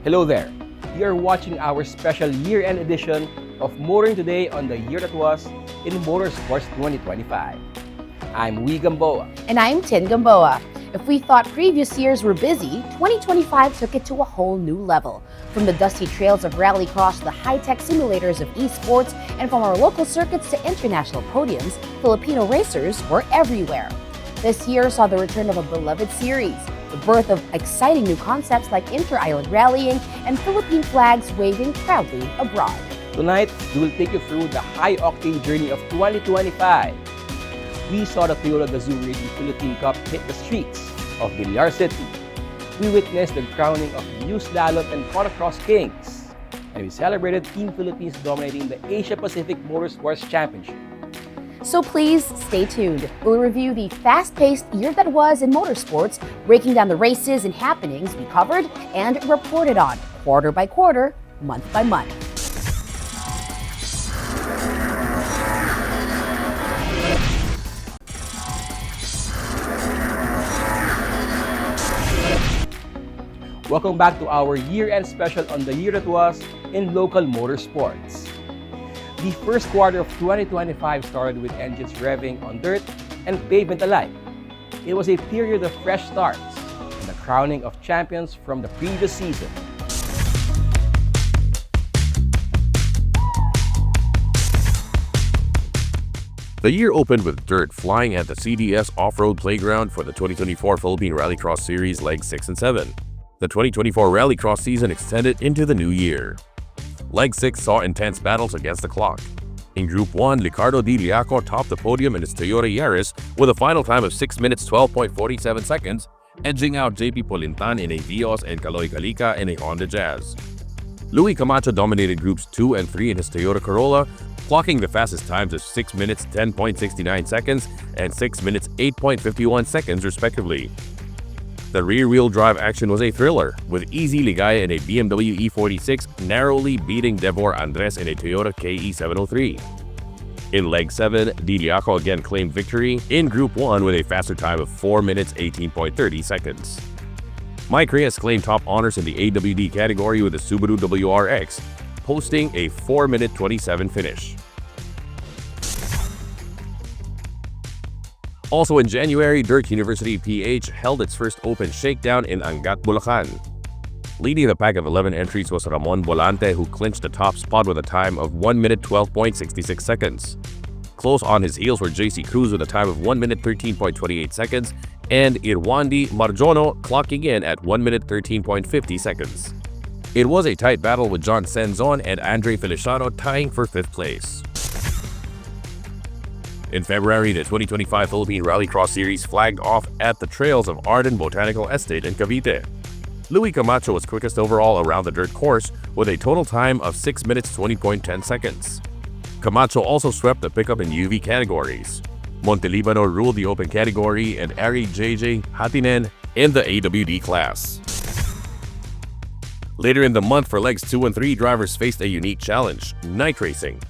Hello there. You are watching our special year-end edition of Motoring Today on the year that was in Motorsports 2025. I'm Wee Gamboa. And I'm Tin Gamboa. If we thought previous years were busy, 2025 took it to a whole new level. From the dusty trails of Rallycross to the high-tech simulators of esports, and from our local circuits to international podiums, Filipino racers were everywhere. This year saw the return of a beloved series, the birth of exciting new concepts like inter-island rallying, and Philippine flags waving proudly abroad. Tonight, we will take you through the high-octane journey of 2025. We saw the Toyota Gazoo Racing Philippine Cup hit the streets of Villar City. We witnessed the crowning of new slalom and motocross kings. And we celebrated Team Philippines dominating the Asia Pacific Motorsports Championship. So please stay tuned. We'll review the fast-paced year that was in motorsports, breaking down the races and happenings we covered and reported on, quarter by quarter, month by month. Welcome back to our year-end special on the year that was in local motorsports. The first quarter of 2025 started with engines revving on dirt and pavement alike. It was a period of fresh starts and the crowning of champions from the previous season. The year opened with dirt flying at the CDS Off-Road Playground for the 2024 Philippine Rallycross Series Legs 6 and 7. The 2024 Rallycross season extended into the new year. Leg 6 saw intense battles against the clock. In Group 1, Ricardo Di Liaco topped the podium in his Toyota Yaris with a final time of 6 minutes 12.47 seconds, edging out JP Polintan in a Vios and Kaloy Kalika in a Honda Jazz. Louis Camacho dominated Groups 2 and 3 in his Toyota Corolla, clocking the fastest times of 6 minutes 10.69 seconds and 6 minutes 8.51 seconds respectively. The rear-wheel drive action was a thriller, with Easy Ligaya in a BMW E46 narrowly beating Devor Andres in a Toyota KE703. In Leg 7, Di Liaco again claimed victory in Group 1 with a faster time of 4 minutes 18.30 seconds. Mike Reyes claimed top honors in the AWD category with the Subaru WRX, posting a 4 minute 27 finish. Also in January, Dirt University PH held its first open shakedown in Angat, Bulacan. Leading the pack of 11 entries was Ramon Volante, who clinched the top spot with a time of 1 minute 12.66 seconds. Close on his heels were JC Cruz with a time of 1 minute 13.28 seconds, and Irwandi Marjono clocking in at 1 minute 13.50 seconds. It was a tight battle with John Senzon and Andre Feliciano tying for 5th place. In February, the 2025 Philippine Rallycross Series flagged off at the trails of Arden Botanical Estate in Cavite. Louis Camacho was quickest overall around the dirt course with a total time of 6 minutes 20.10 seconds. Camacho also swept the pickup and UV categories. Montelibano ruled the open category and Ari JJ Hatinen in the AWD class. Later in the month for Legs 2 and 3, drivers faced a unique challenge, night racing.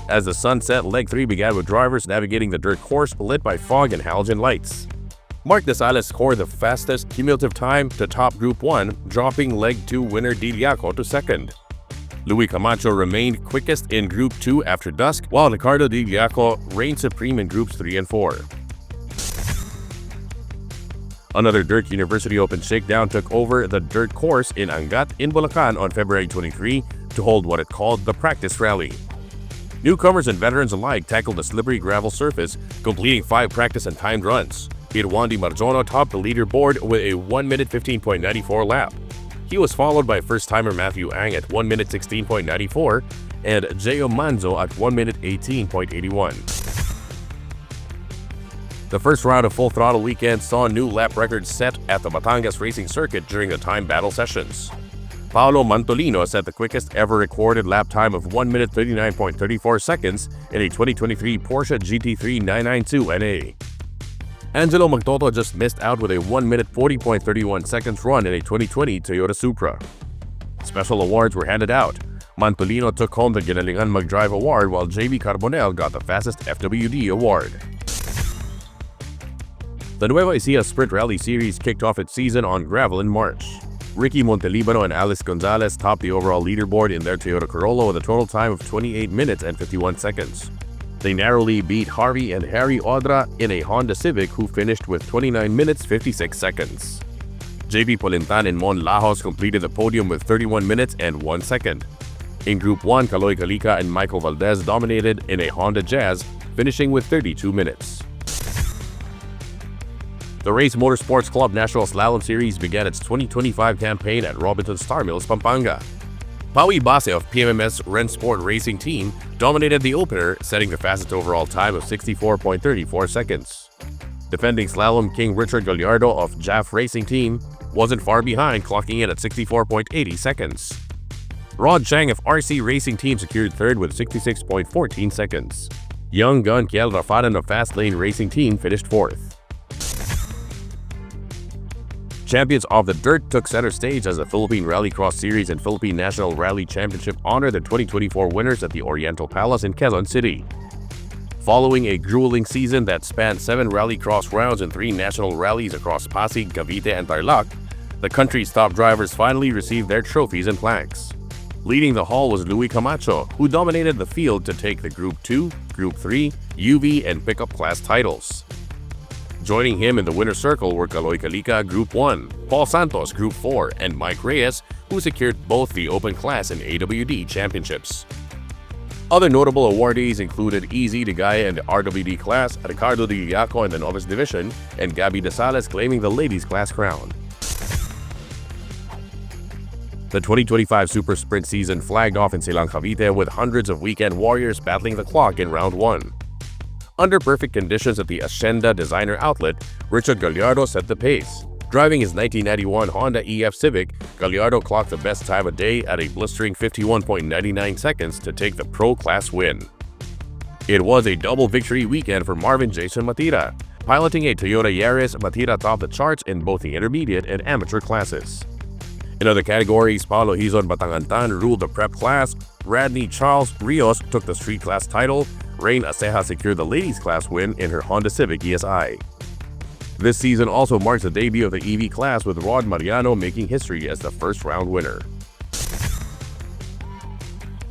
As the sun set, Leg 3 began with drivers navigating the dirt course lit by fog and halogen lights. Mark Desales scored the fastest cumulative time to top Group 1, dropping Leg 2 winner Di Liaco to 2nd. Louis Camacho remained quickest in Group 2 after dusk, while Ricardo Di Liaco reigned supreme in Groups 3 and 4. Another Dirt University Open shakedown took over the dirt course in Angat in Bulacan on February 23 to hold what it called the practice rally. Newcomers and veterans alike tackled the slippery gravel surface, completing 5 practice and timed runs. Irwandi Marjono topped the leaderboard with a 1 minute 15.94 lap. He was followed by first-timer Matthew Ang at 1 minute 16.94 and Jeo Manzo at 1 minute 18.81. The first round of Full Throttle Weekend saw new lap records set at the Batangas Racing Circuit during the time battle sessions. Paolo Mantolino set the quickest ever recorded lap time of 1 minute 39.34 seconds in a 2023 Porsche GT3 992 NA. Angelo Magtoto just missed out with a 1 minute 40.31 seconds run in a 2020 Toyota Supra. Special awards were handed out. Mantolino took home the Ginalingan Magdrive Award while JB Carbonell got the fastest FWD award. The Nueva Ecija Sprint Rally Series kicked off its season on gravel in March. Ricky Montelibano and Alice Gonzalez topped the overall leaderboard in their Toyota Corolla with a total time of 28 minutes and 51 seconds. They narrowly beat Harvey and Harry Audra in a Honda Civic, who finished with 29 minutes 56 seconds. JP Polintan and Mon Lajos completed the podium with 31 minutes and 1 second. In Group 1, Kaloy Kalika and Michael Valdez dominated in a Honda Jazz, finishing with 32 minutes. The Race Motorsports Club National Slalom Series began its 2025 campaign at Robinson Star Mills, Pampanga. Paui Base of PMMS Rennsport Racing Team dominated the opener, setting the fastest overall time of 64.34 seconds. Defending slalom king Richard Gallardo of JAF Racing Team wasn't far behind, clocking in at 64.80 seconds. Rod Chang of RC Racing Team secured third with 66.14 seconds. Young gun Kiel Rafadan of Fastlane Racing Team finished fourth. Champions of the Dirt took center stage as the Philippine Rallycross Series and Philippine National Rally Championship honored the 2024 winners at the Oriental Palace in Quezon City. Following a grueling season that spanned 7 rallycross rounds and 3 national rallies across Pasig, Cavite, and Tarlac, the country's top drivers finally received their trophies and plaques. Leading the haul was Louis Camacho, who dominated the field to take the Group 2, Group 3, UV, and pickup class titles. Joining him in the winner's circle were Kaloy Kalika Group 1, Paul Santos Group 4, and Mike Reyes, who secured both the Open Class and AWD championships. Other notable awardees included EZ Digaya in the RWD class, Ricardo De Giaco in the Novice Division, and Gabby Desales claiming the Ladies Class crown. The 2025 Super Sprint season flagged off in Silang, Cavite, with hundreds of weekend warriors battling the clock in Round 1. Under perfect conditions at the Hacienda Designer Outlet, Richard Gallardo set the pace. Driving his 1991 Honda EF Civic, Gallardo clocked the best time of day at a blistering 51.99 seconds to take the Pro Class win. It was a double victory weekend for Marvin Jason Matira. Piloting a Toyota Yaris, Matira topped the charts in both the intermediate and amateur classes. In other categories, Paulo Hizon Batangantan ruled the prep class, Radney Charles Rios took the street class title, Rain Aceja secured the ladies class win in her Honda Civic ESI. This season also marks the debut of the EV class, with Rod Mariano making history as the first round winner.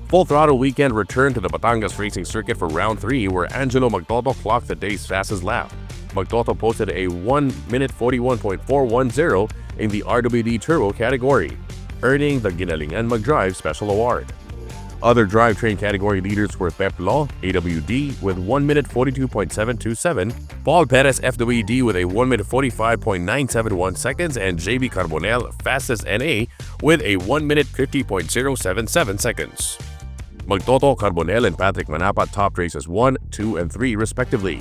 Full Throttle Weekend returned to the Batangas Racing Circuit for Round 3, where Angelo Magtoto clocked the day's fastest lap. Magtoto posted a 1 minute 41.410 in the RWD Turbo category, earning the Ginalingan Magdrive Special Award. Other drivetrain category leaders were Pep Law, AWD, with 1 minute 42.727, Paul Perez, FWD, with a 1 minute 45.971 seconds, and JB Carbonell, Fastest NA, with a 1 minute 50.077 seconds. Magtoto, Carbonell, and Patrick Manapa topped races 1, 2, and 3 respectively.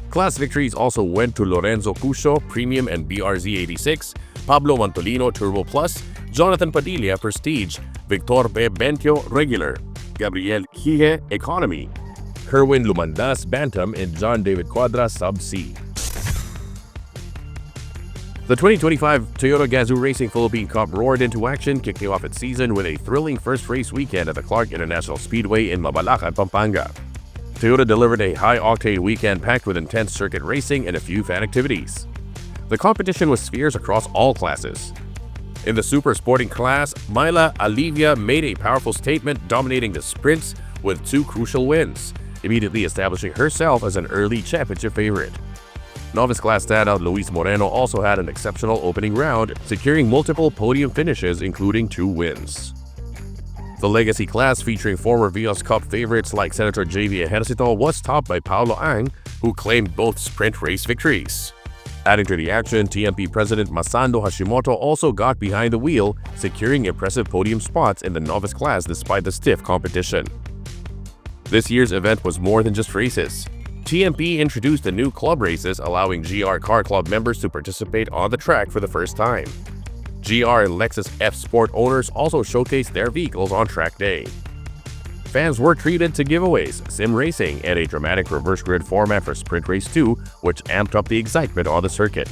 Class victories also went to Lorenzo Cusio, Premium and BRZ 86, Pablo Mantolino, Turbo Plus, Jonathan Padilla, Prestige, Victor B. Bentio, Regular, Gabriel Hije, Economy, Kerwin Lumandas, Bantam, and John David Quadra, Sub C. The 2025 Toyota Gazoo Racing Philippine Cup roared into action, kicking off its season with a thrilling first race weekend at the Clark International Speedway in Mabalacan, Pampanga. Toyota delivered a high-octane weekend packed with intense circuit racing and a few fan activities. The competition was fierce across all classes. In the super sporting class, Myla Alivia made a powerful statement, dominating the sprints with 2 crucial wins, immediately establishing herself as an early championship favorite. Novice class standout Luis Moreno also had an exceptional opening round, securing multiple podium finishes, including 2 wins. The legacy class, featuring former Vios Cup favorites like Senator J.V. Ejercito, was topped by Paolo Ang, who claimed both sprint race victories. Adding to the action, TMP President Masando Hashimoto also got behind the wheel, securing impressive podium spots in the novice class despite the stiff competition. This year's event was more than just races. TMP introduced the new club races, allowing GR Car Club members to participate on the track for the first time. GR and Lexus F Sport owners also showcased their vehicles on track day. Fans were treated to giveaways, sim racing, and a dramatic reverse grid format for Sprint Race 2, which amped up the excitement on the circuit.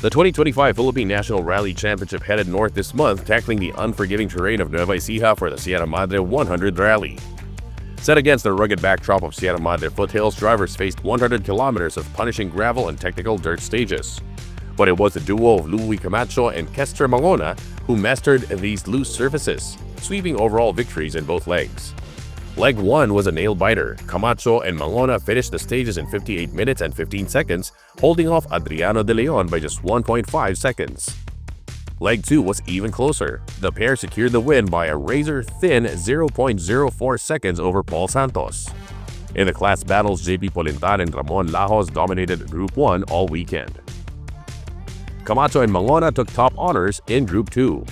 The 2025 Philippine National Rally Championship headed north this month, tackling the unforgiving terrain of Nueva Ecija for the Sierra Madre 100 Rally. Set against the rugged backdrop of Sierra Madre foothills, drivers faced 100 kilometers of punishing gravel and technical dirt stages. but it was the duo of Louie Camacho and Kester Mangona who mastered these loose surfaces, sweeping overall victories in both legs. Leg 1 was a nail-biter. Camacho and Mangona finished the stages in 58 minutes and 15 seconds, holding off Adriano De Leon by just 1.5 seconds. Leg 2 was even closer. The pair secured the win by a razor-thin 0.04 seconds over Paul Santos. In the class battles, JP Polintan and Ramon Lajos dominated Group 1 all weekend. Camacho and Mangona took top honors in Group 2.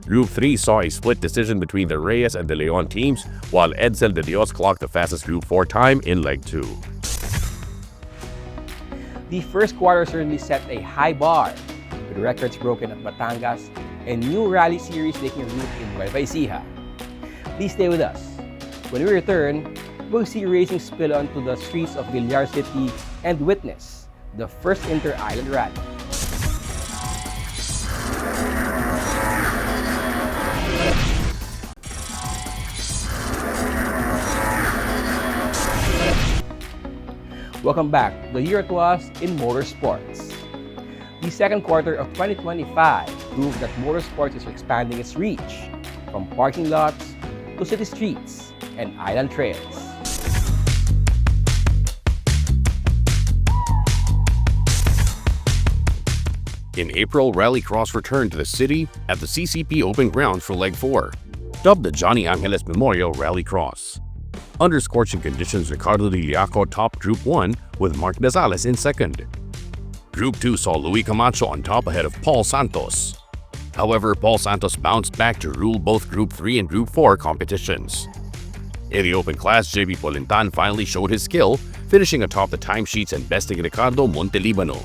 Group 3 saw a split decision between the Reyes and De Leon teams, while Edsel De Dios clocked the fastest Group 4 time in Leg 2. The first quarter certainly set a high bar, with records broken at Batangas and new rally series taking root in Nueva Ecija. Please stay with us. When we return, we'll see racing spill onto the streets of Villar City and witness the first inter-island rally. Welcome back. The year it was in motorsports. The second quarter of 2025 proved that motorsports is expanding its reach from parking lots to city streets and island trails. In April, Rallycross returned to the city at the CCP Open Grounds for Leg 4, dubbed the Johnny Angeles Memorial Rallycross. Under scorching conditions, Ricardo Liliaco topped Group 1 with Mark Gonzalez in second. Group 2 saw Louie Camacho on top ahead of Paul Santos. However, Paul Santos bounced back to rule both Group 3 and Group 4 competitions. In the open class, JP Polintan finally showed his skill, finishing atop the timesheets and besting Ricardo Montelibano.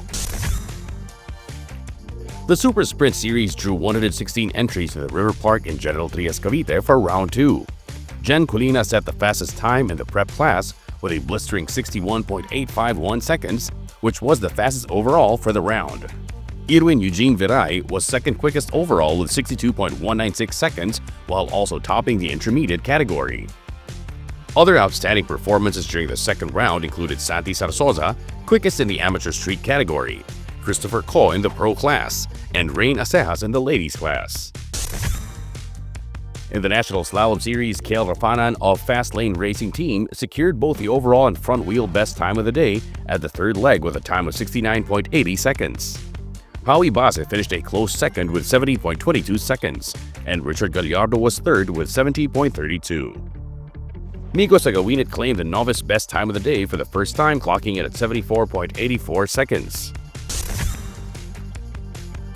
The Super Sprint Series drew 116 entries to the River Park in General Trias, Cavite for Round 2. Jen Colina set the fastest time in the prep class with a blistering 61.851 seconds, which was the fastest overall for the round. Irwin Eugene Viray was second quickest overall with 62.196 seconds, while also topping the intermediate category. Other outstanding performances during the second round included Santi Zarzosa, quickest in the amateur street category, Christopher Ko in the pro class, and Rain Acejas in the ladies class. In the National Slalom Series, Kale Rafanan of Fast Lane Racing Team secured both the overall and front wheel best time of the day at the third leg with a time of 69.80 seconds. Paui Base finished a close second with 70.22 seconds, and Richard Gallardo was third with 70.32. Migo Sagawinit claimed the novice best time of the day for the first time, clocking it at 74.84 seconds.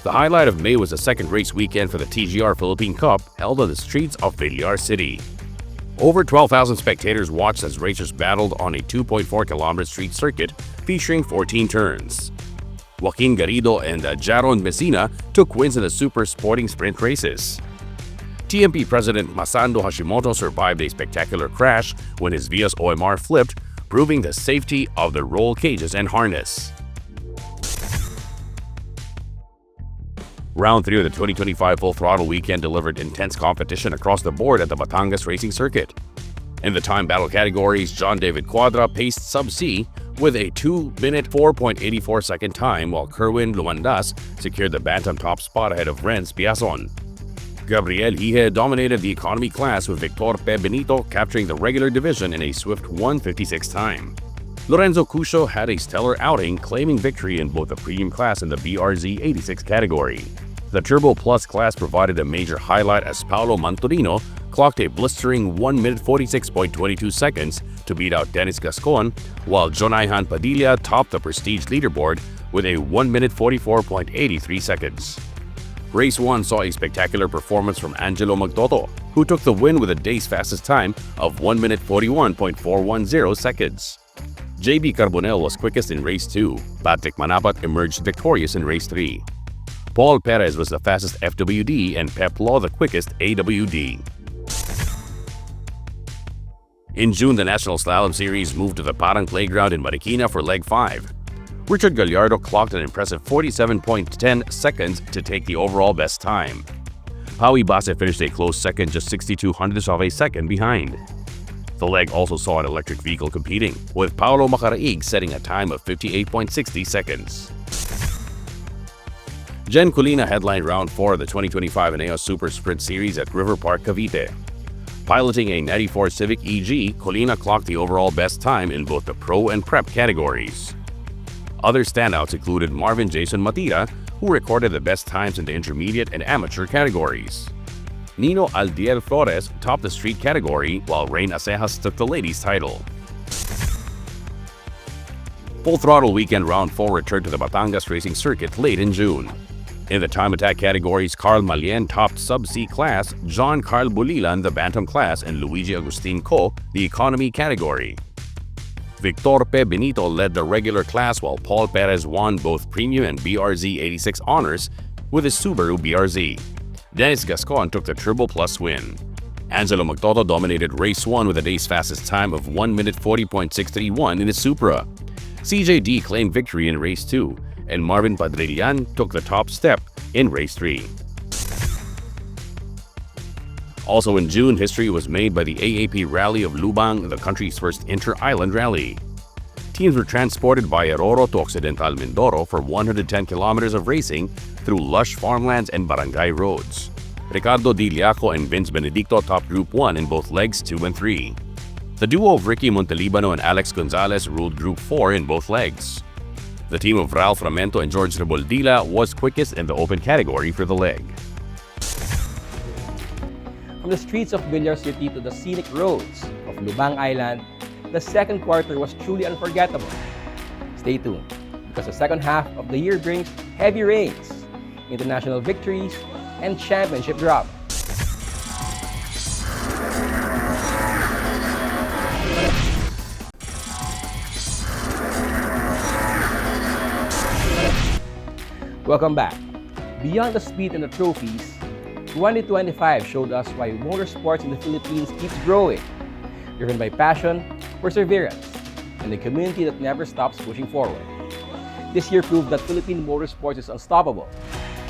The highlight of May was the second race weekend for the TGR Philippine Cup held on the streets of Villar City. Over 12,000 spectators watched as racers battled on a 2.4-kilometer street circuit featuring 14 turns. Joaquin Garrido and Jaron Messina took wins in the super sporting sprint races. TMP President Masando Hashimoto survived a spectacular crash when his Vios OMR flipped, proving the safety of the roll cages and harness. Round 3 of the 2025 Full Throttle Weekend delivered intense competition across the board at the Batangas Racing Circuit. In the time battle categories, John David Quadra paced Sub-C with a 2-minute 4.84 second time, while Kerwin Luandas secured the bantam top spot ahead of Renz Piazon. Gabriel Hije dominated the economy class with Victor P. Benito capturing the regular division in a swift 1:56 time. Lorenzo Cuscio had a stellar outing, claiming victory in both the premium class and the BRZ 86 category. The Turbo Plus class provided a major highlight as Paolo Mantorino clocked a blistering 1-minute 46.22 seconds to beat out Dennis Gascon, while Jonaihan Padilla topped the Prestige leaderboard with a 1-minute 44.83 seconds. Race 1 saw a spectacular performance from Angelo Magtoto, who took the win with a day's fastest time of 1-minute 41.410 seconds. JB Carbonell was quickest in Race 2. Patrick Manapat emerged victorious in Race 3. Paul Perez was the fastest FWD and Pep Law the quickest AWD. In June, the National Slalom Series moved to the Parang Playground in Marikina for Leg 5. Richard Gallardo clocked an impressive 47.10 seconds to take the overall best time. Paui Base finished a close second, just 0.62 of a second behind. The leg also saw an electric vehicle competing, with Paolo Macaraig setting a time of 58.60 seconds. Jen Colina headlined Round 4 of the 2025 Ineos Super Sprint Series at River Park, Cavite. Piloting a 94 Civic EG, Colina clocked the overall best time in both the Pro and Prep categories. Other standouts included Marvin Jason Matira, who recorded the best times in the intermediate and amateur categories. Nino Aldiel Flores topped the street category, while Rain Acejas took the ladies' title. Full Throttle Weekend Round 4 returned to the Batangas Racing Circuit late in June. In the time attack categories, Carl Malien topped Sub-C class, John Carl Bulilan the Bantam class, and Luigi Agustin Co the Economy category. Victor P. Benito led the regular class, while Paul Perez won both Premium and BRZ 86 honors with his Subaru BRZ. Dennis Gascon took the Turbo Plus win. Angelo Magtoto dominated Race 1 with a day's fastest time of 1 minute 40.631 in his Supra. CJD claimed victory in Race 2, and Marvin Padrillan took the top step in Race 3. Also in June, history was made by the AAP Rally of Lubang, the country's first inter-island rally. Teams were transported via Roro to Occidental Mindoro for 110 kilometers of racing through lush farmlands and barangay roads. Ricardo Di Liaco and Vince Benedicto topped Group 1 in both legs 2 and 3. The duo of Ricky Montelibano and Alex Gonzalez ruled Group 4 in both legs. The team of Ralph Ramento and George Reboldila was quickest in the open category for the leg. From the streets of Villar City to the scenic roads of Lubang Island, the second quarter was truly unforgettable. Stay tuned, because the second half of the year brings heavy rains, international victories, and championship drama. Welcome back. Beyond the speed and the trophies, 2025 showed us why motorsports in the Philippines keeps growing, driven by passion, perseverance, and a community that never stops pushing forward. This year proved that Philippine motorsports is unstoppable.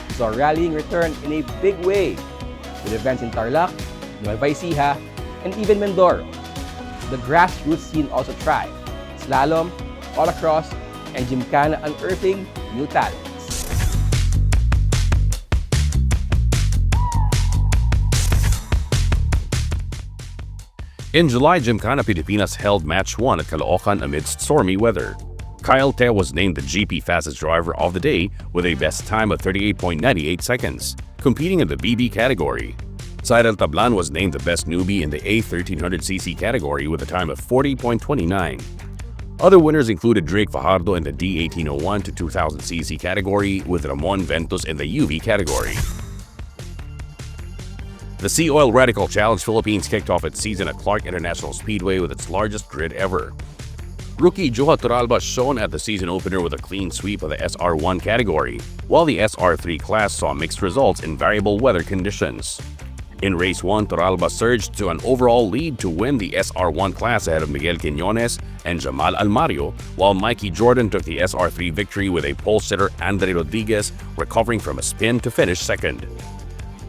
We saw rallying return in a big way, with events in Tarlac, Nueva Ecija, and even Mindoro. The grassroots scene also thrived, slalom, autocross, and gymkhana unearthing new talents. In July, Gymkhana Pilipinas held Match 1 at Caloocan amidst stormy weather. Kyle Te was named the GP fastest driver of the day with a best time of 38.98 seconds, competing in the BB category. Cyril Tablan was named the best newbie in the A1300cc category with a time of 40.29. Other winners included Drake Fajardo in the D1801 to 2000cc category, with Ramon Ventus in the UV category. The Sea Oil Radical Challenge Philippines kicked off its season at Clark International Speedway with its largest grid ever. Rookie Johan Torralba shone at the season opener with a clean sweep of the SR1 category, while the SR3 class saw mixed results in variable weather conditions. In Race 1, Torralba surged to an overall lead to win the SR1 class ahead of Miguel Quiñones and Jamal Almario, while Mikey Jordan took the SR3 victory with a pole sitter Andre Rodriguez recovering from a spin to finish second.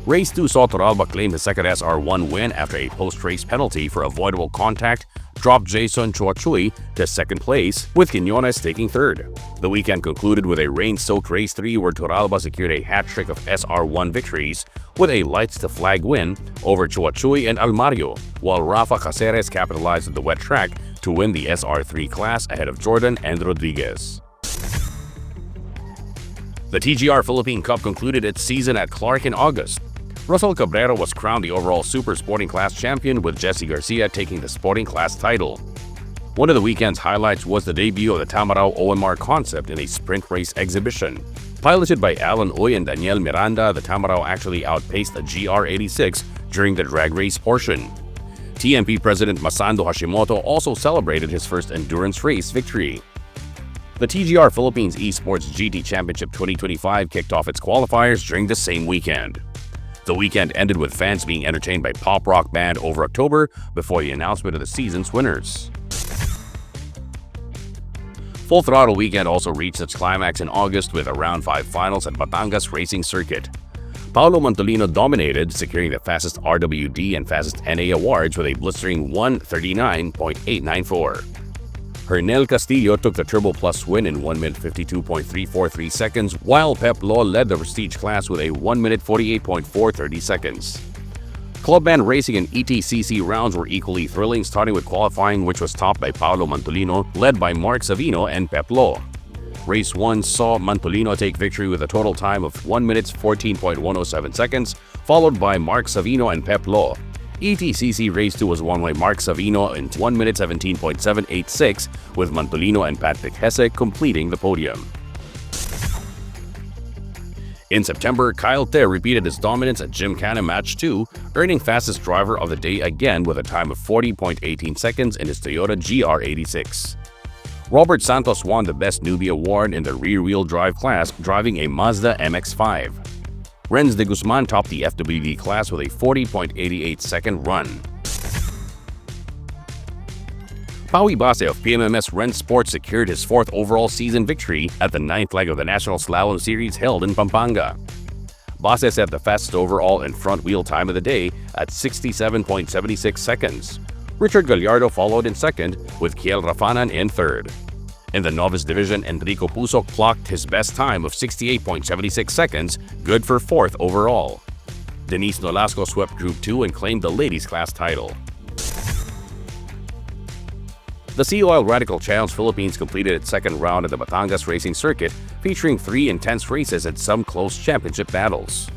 Race 2 saw Torralba claim his second SR1 win after a post-race penalty for avoidable contact dropped Jason Chuachui to second place, with Quiñones taking third. The weekend concluded with a rain-soaked Race 3 where Torralba secured a hat-trick of SR1 victories with a lights-to-flag win over Chuachui and Almario, while Rafa Caceres capitalized on the wet track to win the SR3 class ahead of Jordan and Rodriguez. The TGR Philippine Cup concluded its season at Clark in August. Russell Cabrera was crowned the overall Super Sporting Class champion, with Jesse Garcia taking the Sporting Class title. One of the weekend's highlights was the debut of the Tamarao OMR concept in a sprint race exhibition. Piloted by Alan Uy and Daniel Miranda, the Tamarao actually outpaced the GR86 during the drag race portion. TMP President Masando Hashimoto also celebrated his first endurance race victory. The TGR Philippines Esports GT Championship 2025 kicked off its qualifiers during the same weekend. The weekend ended with fans being entertained by pop rock band Over October before the announcement of the season's winners. Full Throttle Weekend also reached its climax in August with a Round 5 finals at Batangas Racing Circuit. Paolo Montolino dominated, securing the fastest RWD and fastest NA awards with a blistering 1:39.894. Hernel Castillo took the Turbo Plus win in 1 minute 52.343 seconds, while Pep Law led the Prestige class with a 1 minute 48.430 seconds. Clubman racing and ETCC rounds were equally thrilling, starting with qualifying, which was topped by Paolo Mantolino, led by Mark Savino and Pep Law. Race 1 saw Mantolino take victory with a total time of 1 minute 14.107 seconds, followed by Mark Savino and Pep Law. ETCC Race 2 was won by Mark Savino in 1 minute 17.786, with Mantolino and Patrick Hesse completing the podium. In September, Kyle Te repeated his dominance at Gymkhana Match 2, earning fastest driver of the day again with a time of 40.18 seconds in his Toyota GR86. Robert Santos won the Best Newbie award in the rear-wheel drive class, driving a Mazda MX-5. Renz de Guzman topped the FWD class with a 40.88-second run. Paui Base of PMMS Renz Sports secured his 4th overall season victory at the 9th leg of the National Slalom Series held in Pampanga. Base set the fastest overall and front-wheel time of the day at 67.76 seconds. Richard Gallardo followed in second, with Kiel Rafanan in third. In the novice division, Enrico Puso clocked his best time of 68.76 seconds, good for 4th overall. Denise Nolasco swept Group 2 and claimed the ladies' class title. The Sea Oil Radical Challenge Philippines completed its second round of the Batangas Racing Circuit, featuring 3 intense races and some close championship battles.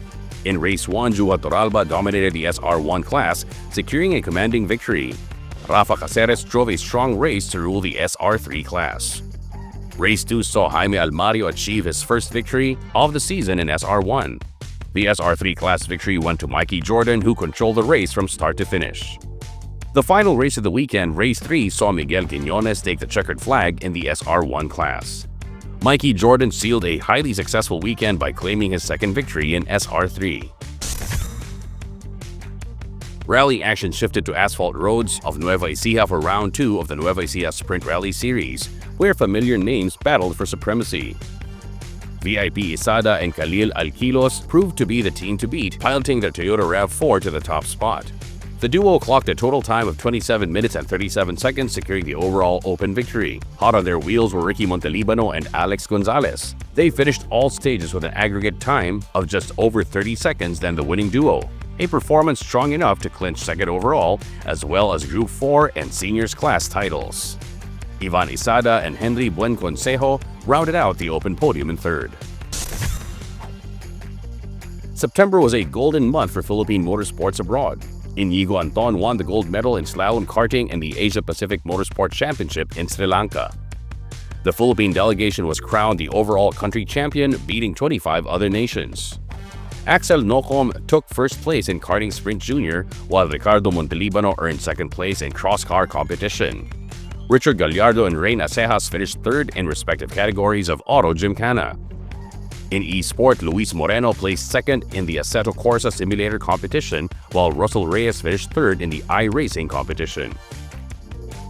In Race 1, Jua Toralba dominated the SR1 class, securing a commanding victory. Rafa Caceres drove a strong race to rule the SR3 class. Race 2 saw Jaime Almario achieve his first victory of the season in SR1. The SR3 class victory went to Mikey Jordan, who controlled the race from start to finish. The final race of the weekend, Race 3, saw Miguel Quiñones take the checkered flag in the SR1 class. Mikey Jordan sealed a highly successful weekend by claiming his second victory in SR3. Rally action shifted to asphalt roads of Nueva Ecija for Round 2 of the Nueva Ecija Sprint Rally Series, where familiar names battled for supremacy. VIP Isada and Khalil Alquilos proved to be the team to beat, piloting their Toyota RAV4 to the top spot. The duo clocked a total time of 27 minutes and 37 seconds, securing the overall open victory. Hot on their wheels were Ricky Montelibano and Alex Gonzalez. They finished all stages with an aggregate time of just over 30 seconds than the winning duo, a performance strong enough to clinch second overall, as well as Group 4 and Seniors class titles. Ivan Isada and Henry Buenconsejo rounded out the open podium in third. September was a golden month for Philippine motorsports abroad. Inigo Anton won the gold medal in slalom karting in the Asia-Pacific Motorsport Championship in Sri Lanka. The Philippine delegation was crowned the overall country champion, beating 25 other nations. Axel Nocom took first place in karting sprint junior, while Ricardo Montelibano earned second place in cross-car competition. Richard Gallardo and Reina Cejas finished third in respective categories of Auto Gymkhana. In eSport, Luis Moreno placed second in the Assetto Corsa simulator competition, while Russell Reyes finished third in the iRacing competition.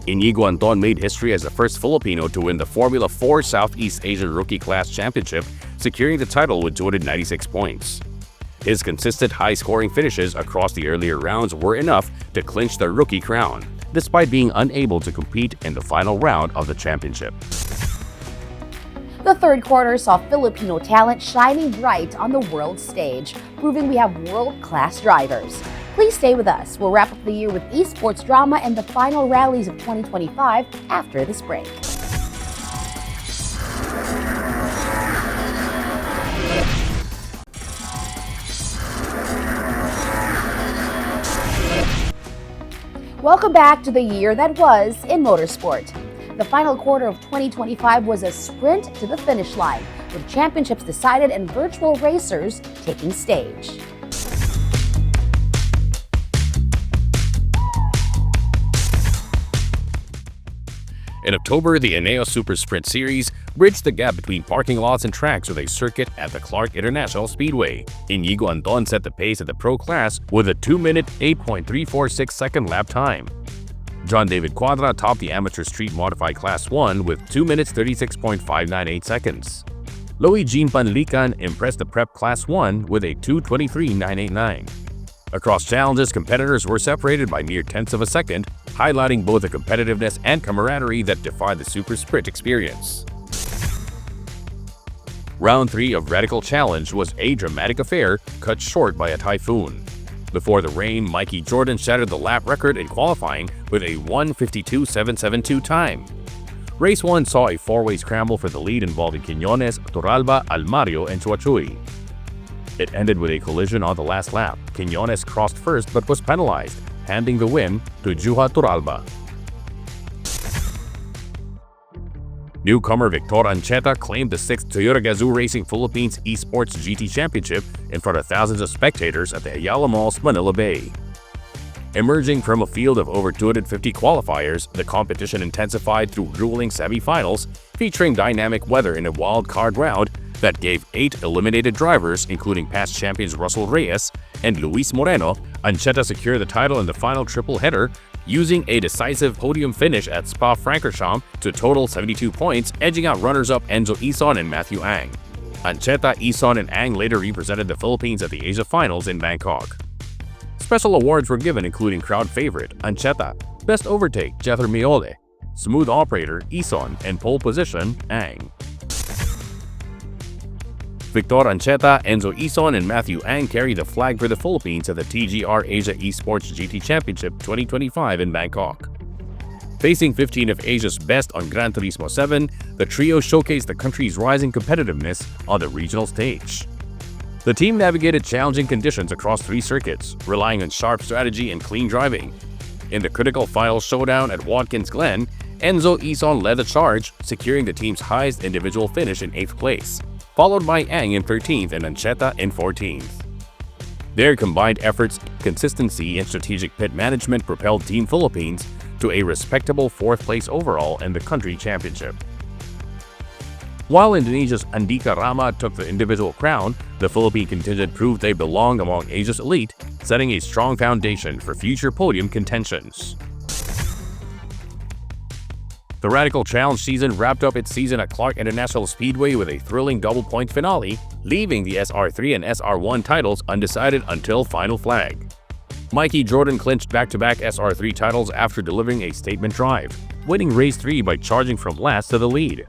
Inigo Anton made history as the first Filipino to win the Formula 4 Southeast Asia Rookie Class Championship, securing the title with 296 points. His consistent high-scoring finishes across the earlier rounds were enough to clinch the rookie crown, despite being unable to compete in the final round of the championship. The third quarter saw Filipino talent shining bright on the world stage, proving we have world-class drivers. Please stay with us. We'll wrap up the year with esports drama and the final rallies of 2025 after this break. Welcome back to the year that was in motorsport. The final quarter of 2025 was a sprint to the finish line, with championships decided and virtual racers taking stage. In October, the Eneo Super Sprint Series bridged the gap between parking lots and tracks with a circuit at the Clark International Speedway. Inigo Anton set the pace at the pro class with a 2-minute 8.346-second lap time. John David Quadra topped the amateur street modified Class 1 with 2 minutes 36.598 seconds. Louis Jean Panlican impressed the Prep Class 1 with a 2:23.989. Across challenges, competitors were separated by mere tenths of a second, highlighting both the competitiveness and camaraderie that define the Super Sprint experience. Round 3 of Radical Challenge was a dramatic affair cut short by a typhoon. Before the rain, Mikey Jordan shattered the lap record in qualifying with a 1:52.772 time. Race 1 saw a four-way scramble for the lead involving Quiñones, Torralba, Almario, and Chuachuy. It ended with a collision on the last lap. Quiñones crossed first but was penalized, handing the win to Juha Torralba. Newcomer Victor Ancheta claimed the 6th Toyota Gazoo Racing Philippines Esports GT Championship in front of thousands of spectators at the Ayala Mall's Manila Bay. Emerging from a field of over 250 qualifiers, the competition intensified through grueling semi-finals featuring dynamic weather in a wild card round that gave 8 eliminated drivers, including past champions Russell Reyes and Luis Moreno. Ancheta secured the title in the final triple header, using a decisive podium finish at Spa-Francorchamps to total 72 points, edging out runners-up Enzo Ison and Matthew Ang. Ancheta, Ison, and Ang later represented the Philippines at the Asia Finals in Bangkok. Special awards were given, including crowd favorite Ancheta, Best Overtake Jether Miole, Smooth Operator Ison, and Pole Position Ang. Victor Ancheta, Enzo Ison, and Matthew Ang carried the flag for the Philippines at the TGR Asia Esports GT Championship 2025 in Bangkok. Facing 15 of Asia's best on Gran Turismo 7, the trio showcased the country's rising competitiveness on the regional stage. The team navigated challenging conditions across 3 circuits, relying on sharp strategy and clean driving. In the critical final showdown at Watkins Glen, Enzo Ison led the charge, securing the team's highest individual finish in 8th place, followed by Ang in 13th and Ancheta in 14th. Their combined efforts, consistency, and strategic pit management propelled Team Philippines to a respectable 4th place overall in the country championship. While Indonesia's Andika Rama took the individual crown, the Philippine contingent proved they belonged among Asia's elite, setting a strong foundation for future podium contentions. The Radical Challenge season wrapped up its season at Clark International Speedway with a thrilling double-point finale, leaving the SR3 and SR1 titles undecided until final flag. Mikey Jordan clinched back-to-back SR3 titles after delivering a statement drive, winning Race 3 by charging from last to the lead.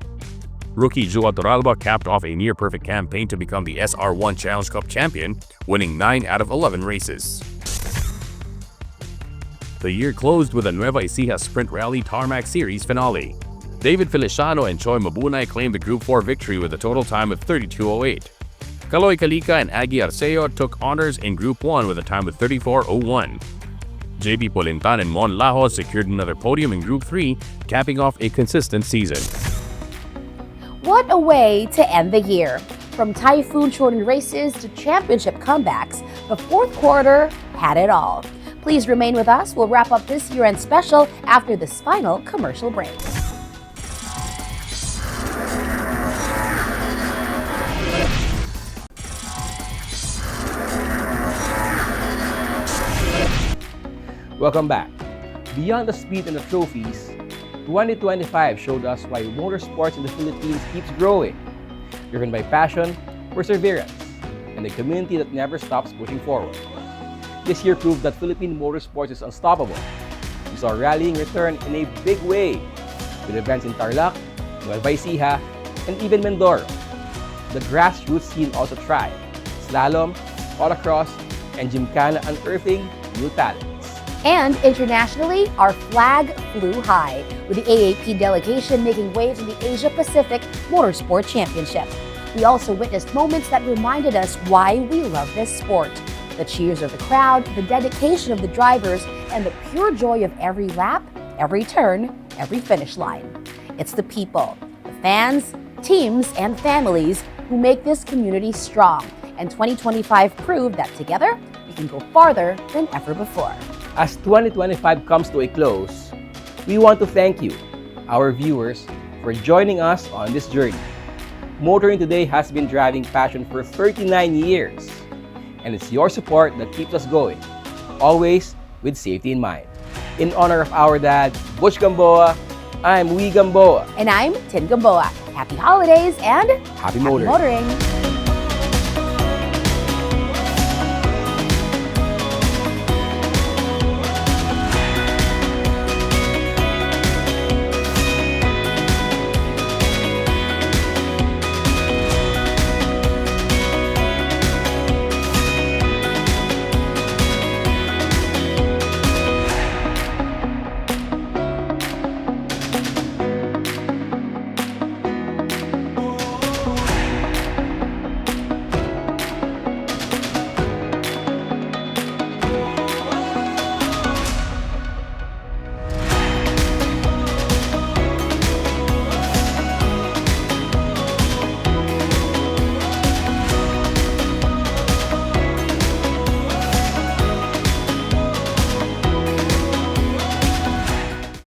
Rookie Juha Torralba capped off a near-perfect campaign to become the SR1 Challenge Cup champion, winning 9 out of 11 races. The year closed with a Nueva Ecija Sprint Rally Tarmac Series finale. David Feliciano and Choi Mabunay claimed the Group 4 victory with a total time of 32:08. Kaloy Kalika and Aggie Arceo took honors in Group 1 with a time of 34:01. JP Polintan and Mon Lajo secured another podium in Group 3, capping off a consistent season. What a way to end the year. From typhoon-shortened races to championship comebacks, the fourth quarter had it all. Please remain with us. We'll wrap up this year-end special after this final commercial break. Welcome back. Beyond the speed and the trophies, 2025 showed us why motorsports in the Philippines keeps growing, driven by passion, perseverance, and a community that never stops pushing forward. This year proved that Philippine motorsports is unstoppable. We saw rallying return in a big way, with events in Tarlac, Nueva Ecija, and even Mindoro. The grassroots scene also thrived, slalom, autocross, and gymkhana unearthing new talents. And internationally, our flag flew high, with the AAP delegation making waves in the Asia Pacific Motorsport Championship. We also witnessed moments that reminded us why we love this sport. The cheers of the crowd, the dedication of the drivers, and the pure joy of every lap, every turn, every finish line. It's the people, the fans, teams, and families who make this community strong. And 2025 proved that together, we can go farther than ever before. As 2025 comes to a close, we want to thank you, our viewers, for joining us on this journey. Motoring Today has been driving passion for 39 years, and it's your support that keeps us going, always with safety in mind. In honor of our dad, Butch Gamboa, I'm Wee Gamboa. And I'm Tin Gamboa. Happy holidays and Happy motoring. motoring.